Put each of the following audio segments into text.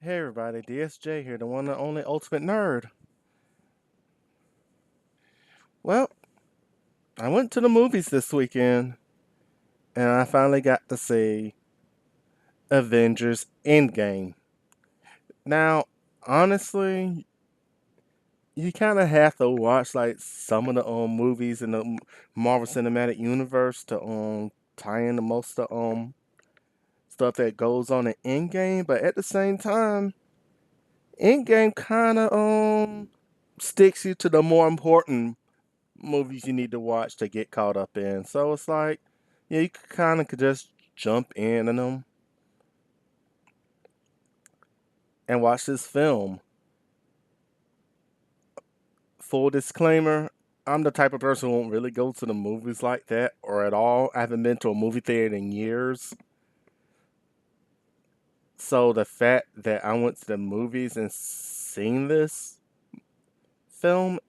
Hey everybody, DSJ here, the one and only ultimate nerd. Well, I went to the movies this weekend and I finally got to see Avengers Endgame. Now, honestly, you kind of have to watch like some of the movies in the Marvel Cinematic Universe to tie into most of stuff that goes on in Endgame, but at the same time, Endgame kind of sticks you to the more important movies you need to watch to get caught up in. So it's like, yeah, you kind of could just jump in on them and watch this film. Full disclaimer, I'm the type of person who won't really go to the movies like that or at all. I haven't been to a movie theater in years. So the fact that I went to the movies and seen this film,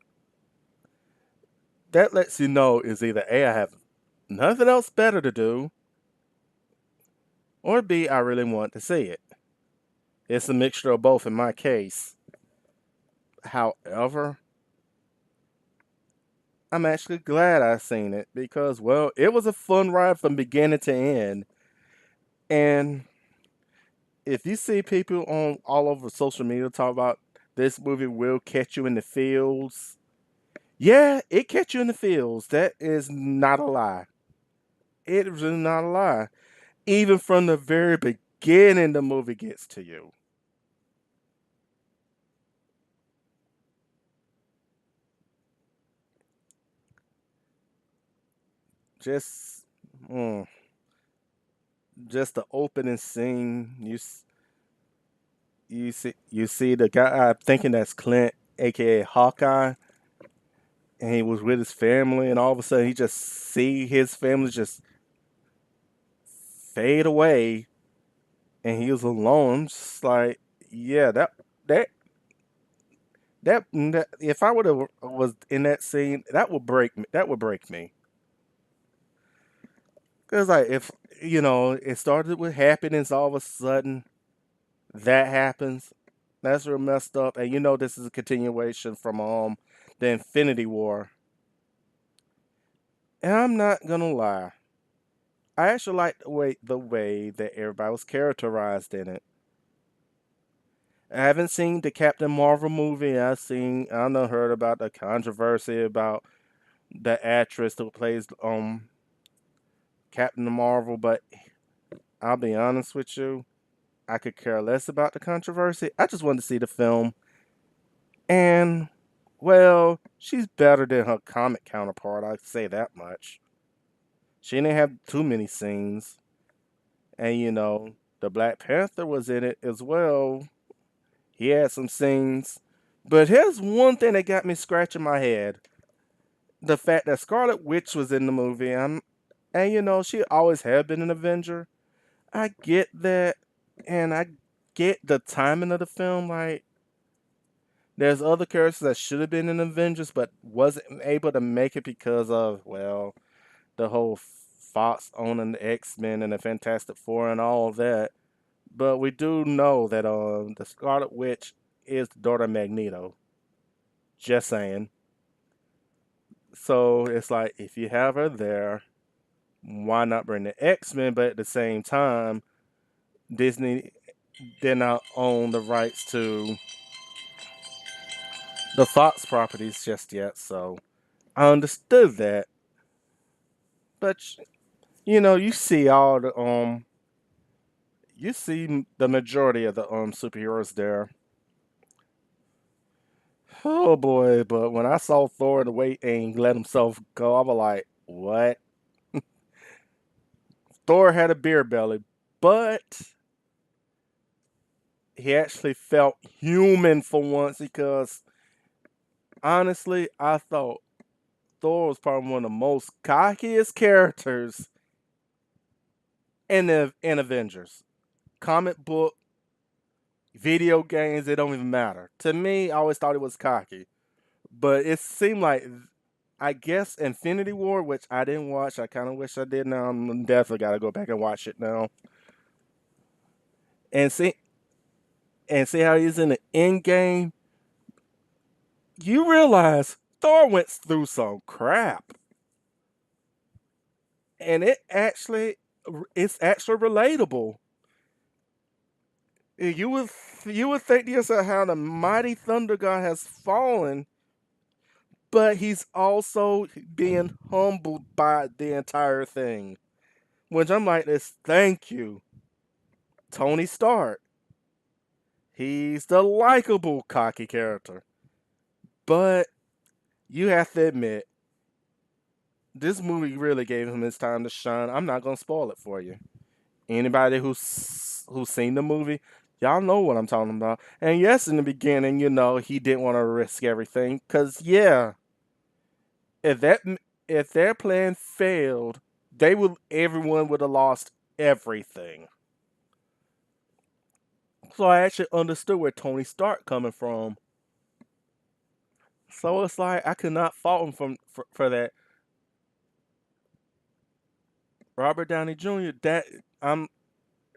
that lets you know is either A, I have nothing else better to do, or B, I really want to see it. It's a mixture of both in my case. However, I'm actually glad I seen it because, well, it was a fun ride from beginning to end. And if you see people on all over social media talk about this movie will catch you in the fields, yeah, it catch you in the fields. That is not a lie. It is really not a lie. Even from the very beginning, the movie gets to you. Just, mm, just the opening scene. You see the guy. I'm thinking that's Clint, aka Hawkeye, and he was with his family, and all of a sudden he just see his family just fade away, and he was alone. I'm just like, yeah, that that if I would have was in that scene, that would break me. That would break me. Cause like if it started with happiness, all of a sudden that happens. That's real messed up, and this is a continuation from the Infinity War. And I'm not gonna lie. I actually like the way that everybody was characterized in it. I haven't seen the Captain Marvel movie. I know heard about the controversy about the actress who plays Captain Marvel, but I'll be honest with you, I could care less about the controversy. I just wanted to see the film, and well, she's better than her comic counterpart. I say that much. She didn't have too many scenes, and the Black Panther was in it as well. He had some scenes. But here's one thing that got me scratching my head. The fact that Scarlet Witch was in the movie. And she always had been an Avenger. I get that. And I get the timing of the film. Like, there's other characters that should have been in Avengers, but wasn't able to make it because of, well, the whole Fox owning the X-Men and the Fantastic Four and all of that. But we do know that the Scarlet Witch is the daughter of Magneto. Just saying. So it's like if you have her there, why not bring the X Men? But at the same time, Disney did not own the rights to the Fox properties just yet. So I understood that. But you see all you see the majority of the superheroes there. Oh boy! But when I saw Thor the way and let himself go, I was like, what? Thor had a beer belly, but he actually felt human for once because honestly, I thought Thor was probably one of the most cockiest characters in Avengers. Comic book, video games, it don't even matter. To me, I always thought it was cocky. But it seemed like I guess Infinity War, which I didn't watch, I kinda wish I did now. I'm definitely gotta go back and watch it now. And see and see how he's in the end game, you realize Thor went through some crap. And it's actually relatable. You would you would think to yourself how the mighty Thunder God has fallen, but he's also being humbled by the entire thing. Which I'm like this, thank you, Tony Stark. He's the likable, cocky character. But you have to admit, this movie really gave him his time to shine. I'm not gonna spoil it for you. Anybody who's seen the movie, y'all know what I'm talking about. And yes, in the beginning, he didn't want to risk everything, cause yeah, if that if their plan failed, everyone would have lost everything. So I actually understood where Tony Stark coming from. So it's like I could not fault him for that. Robert Downey Jr. That I'm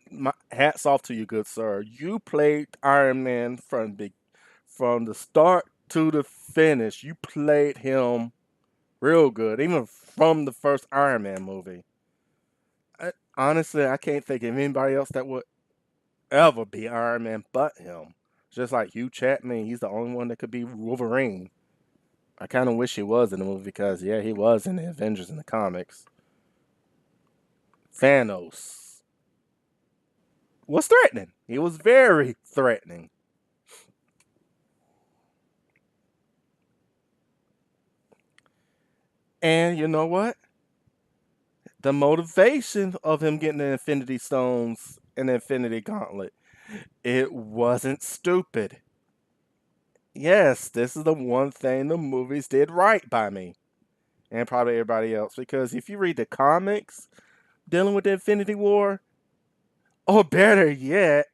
my hats off to you, good sir. You played Iron Man from the start to the finish. You played him real good, even from the first Iron Man movie. Honestly, I can't think of anybody else that would ever be Iron Man but him. Just like Hugh Jackman, he's the only one that could be Wolverine. I kind of wish he was in the movie because, yeah, he was in the Avengers in the comics. Thanos was threatening. He was very threatening. And you know what? The motivation of him getting the Infinity Stones and the Infinity Gauntlet, it wasn't stupid. Yes, this is the one thing the movies did right by me and probably everybody else. Because if you read the comics dealing with the Infinity War, or better yet,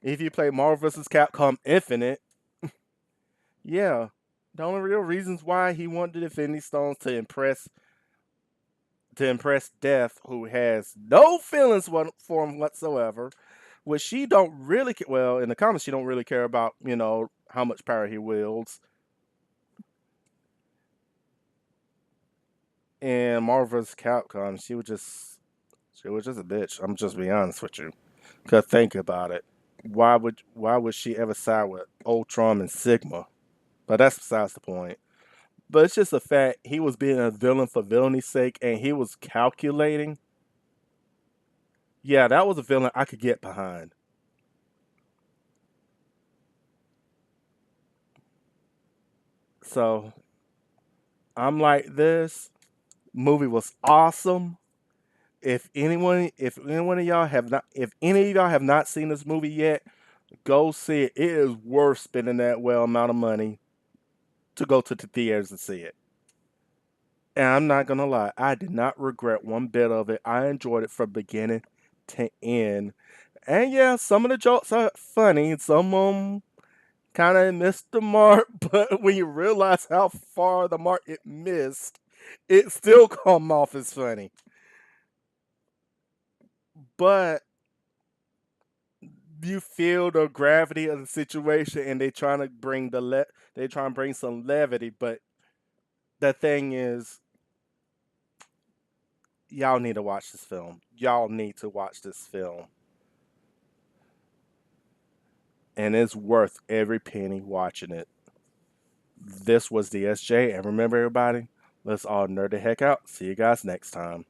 if you play Marvel vs. Capcom Infinite, yeah, the only real reasons why he wanted the Infinity Stones to impress Death, who has no feelings for him whatsoever, which she don't really well in the comics she don't really care about how much power he wields. And Marvel vs. Capcom, she was just a bitch. I'm just being honest with you. Cause think about it. Why would she ever side with Ultron and Sigma? But that's besides the point. But it's just a fact he was being a villain for villainy sake, and he was calculating. Yeah, that was a villain I could get behind. So I'm like this. Movie was awesome. If any of y'all have not seen this movie yet, go see it. It is worth spending that well amount of money to go to the theaters and see it. And I'm not gonna lie, I did not regret one bit of it. I enjoyed it from beginning to end. And yeah, some of the jokes are funny. Some of them kind of missed the mark, but when you realize how far the mark it missed, it still come off as funny. But you feel the gravity of the situation, and they trying to bring some levity. But the thing is, y'all need to watch this film. Y'all need to watch this film, and it's worth every penny watching it. This was the SJ, and remember, everybody, let's all nerd the heck out. See you guys next time.